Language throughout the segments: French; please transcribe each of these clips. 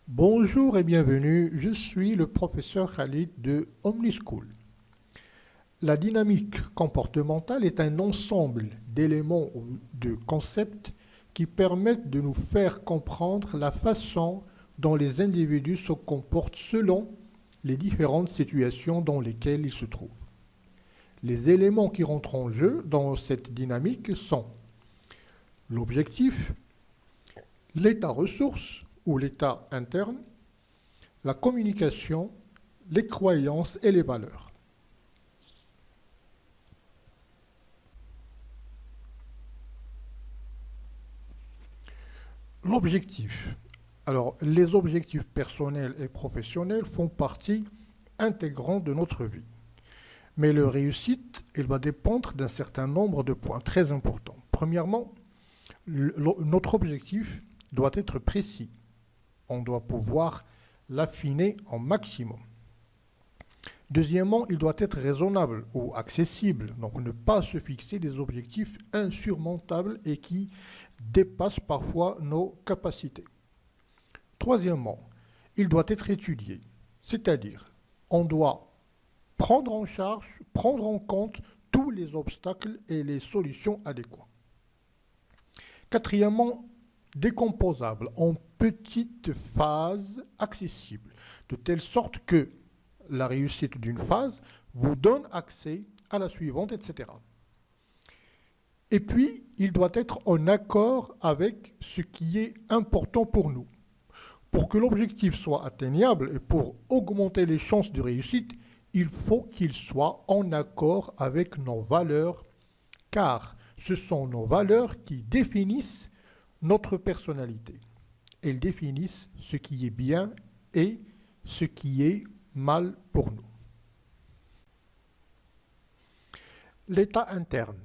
Bonjour et bienvenue, je suis le professeur Khalid de OmniSchool. La dynamique comportementale est un ensemble d'éléments ou de concepts qui permettent de nous faire comprendre la façon dont les individus se comportent selon les différentes situations dans lesquelles ils se trouvent. Les éléments qui rentrent en jeu dans cette dynamique sont l'objectif, l'état ressource ou l'état interne, la communication, les croyances et les valeurs. L'objectif. Alors, les objectifs personnels et professionnels font partie intégrante de notre vie. Mais leur réussite, elle va dépendre d'un certain nombre de points très importants. Premièrement, notre objectif doit être précis. On doit pouvoir l'affiner au maximum. Deuxièmement, il doit être raisonnable ou accessible, donc ne pas se fixer des objectifs insurmontables et qui dépassent parfois nos capacités. Troisièmement, il doit être étudié, c'est-à-dire on doit prendre en charge, prendre en compte tous les obstacles et les solutions adéquates. Quatrièmement, décomposable en petites phases accessibles, de telle sorte que la réussite d'une phase vous donne accès à la suivante, etc. Et puis, il doit être en accord avec ce qui est important pour nous. Pour que l'objectif soit atteignable et pour augmenter les chances de réussite, il faut qu'il soit en accord avec nos valeurs, car ce sont nos valeurs qui définissent notre personnalité. Elles définissent ce qui est bien et ce qui est mal pour nous. L'état interne.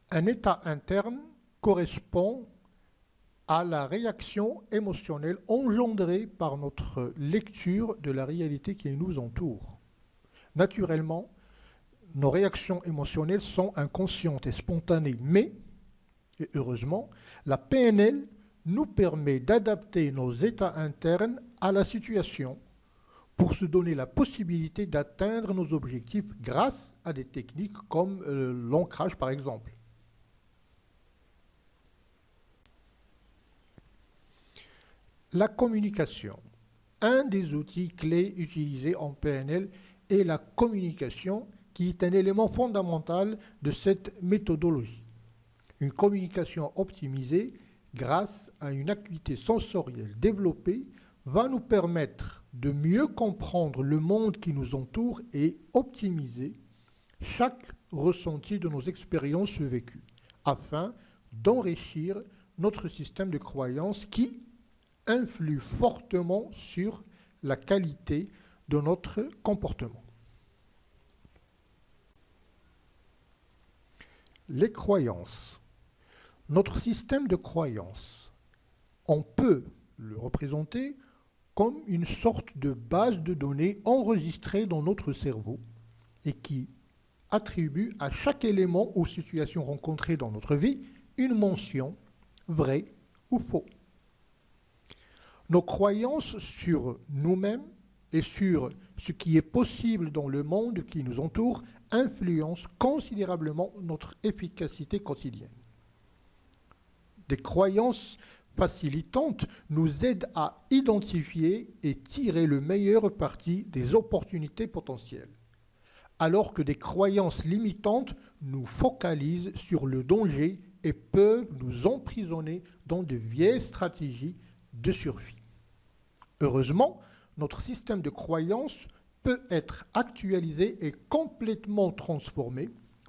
Un état interne correspond à la réaction émotionnelle engendrée par notre lecture de la réalité qui nous entoure. Naturellement, nos réactions émotionnelles sont inconscientes et spontanées, mais, et heureusement, la PNL nous permet d'adapter nos états internes à la situation pour se donner la possibilité d'atteindre nos objectifs grâce à des techniques comme l'ancrage par exemple. La communication. Un des outils clés utilisés en PNL est la communication qui est un élément fondamental de cette méthodologie. Une communication optimisée grâce à une acuité sensorielle développée va nous permettre de mieux comprendre le monde qui nous entoure et optimiser chaque ressenti de nos expériences vécues afin d'enrichir notre système de croyances qui influe fortement sur la qualité de notre comportement. Les croyances. Notre système de croyances, on peut le représenter comme une sorte de base de données enregistrée dans notre cerveau et qui attribue à chaque élément ou situation rencontrée dans notre vie une mention vrai ou faux. Nos croyances sur nous-mêmes et sur ce qui est possible dans le monde qui nous entoure influencent considérablement notre efficacité quotidienne. Des croyances facilitantes nous aident à identifier et tirer le meilleur parti des opportunités potentielles, alors que des croyances limitantes nous focalisent sur le danger et peuvent nous emprisonner dans de vieilles stratégies de survie. Heureusement, notre système de croyances peut être actualisé et complètement transformé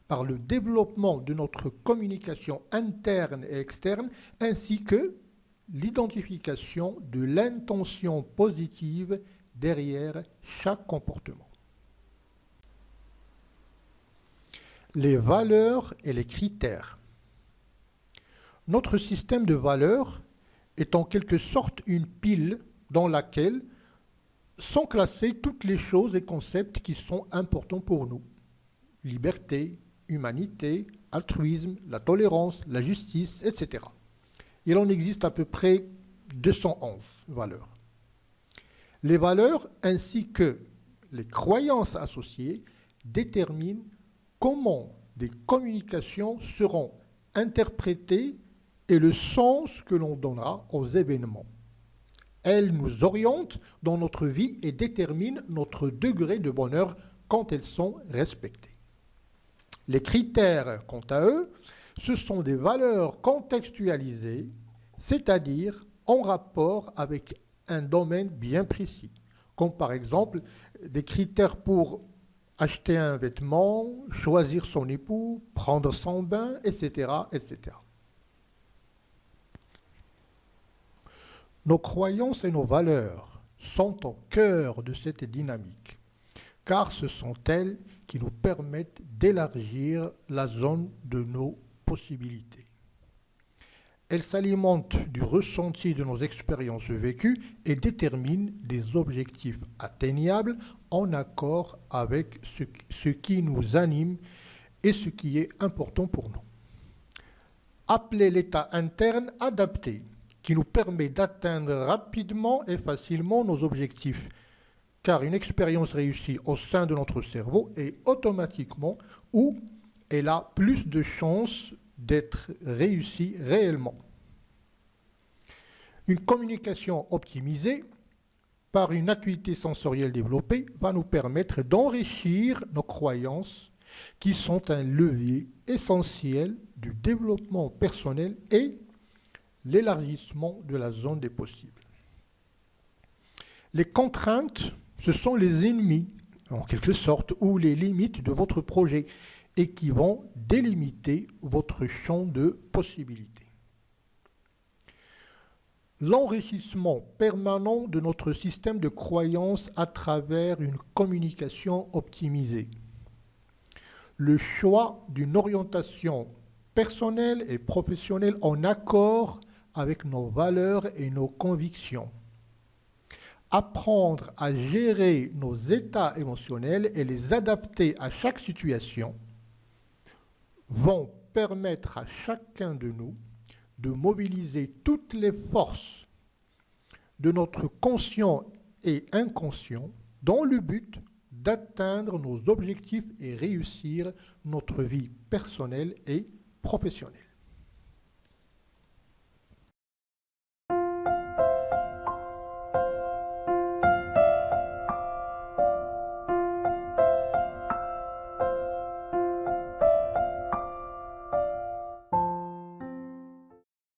par le développement de notre communication interne et externe, ainsi que l'identification de l'intention positive derrière chaque comportement. Les valeurs et les critères. Notre système de valeurs est en quelque sorte une pile dans laquelle sont classées toutes les choses et concepts qui sont importants pour nous. Liberté, humanité, altruisme, la tolérance, la justice, etc. Il en existe à peu près 211 valeurs. Les valeurs ainsi que les croyances associées déterminent comment des communications seront interprétées et le sens que l'on donnera aux événements. Elles nous orientent dans notre vie et déterminent notre degré de bonheur quand elles sont respectées. Les critères, quant à eux, ce sont des valeurs contextualisées, c'est-à-dire en rapport avec un domaine bien précis, comme par exemple des critères pour acheter un vêtement, choisir son époux, prendre son bain, etc., etc. Nos croyances et nos valeurs sont au cœur de cette dynamique, car ce sont elles qui nous permettent d'élargir la zone de nos possibilités. Elles s'alimentent du ressenti de nos expériences vécues et déterminent des objectifs atteignables en accord avec ce qui nous anime et ce qui est important pour nous. Appelez l'état interne adapté, qui nous permet d'atteindre rapidement et facilement nos objectifs, car une expérience réussie au sein de notre cerveau est automatiquement ou elle a plus de chances d'être réussie réellement. Une communication optimisée par une acuité sensorielle développée va nous permettre d'enrichir nos croyances qui sont un levier essentiel du développement personnel et l'élargissement de la zone des possibles. Les contraintes, ce sont les ennemis, en quelque sorte, ou les limites de votre projet et qui vont délimiter votre champ de possibilités. L'enrichissement permanent de notre système de croyances à travers une communication optimisée. Le choix d'une orientation personnelle et professionnelle en accord avec nos valeurs et nos convictions. Apprendre à gérer nos états émotionnels et les adapter à chaque situation vont permettre à chacun de nous de mobiliser toutes les forces de notre conscient et inconscient dans le but d'atteindre nos objectifs et réussir notre vie personnelle et professionnelle.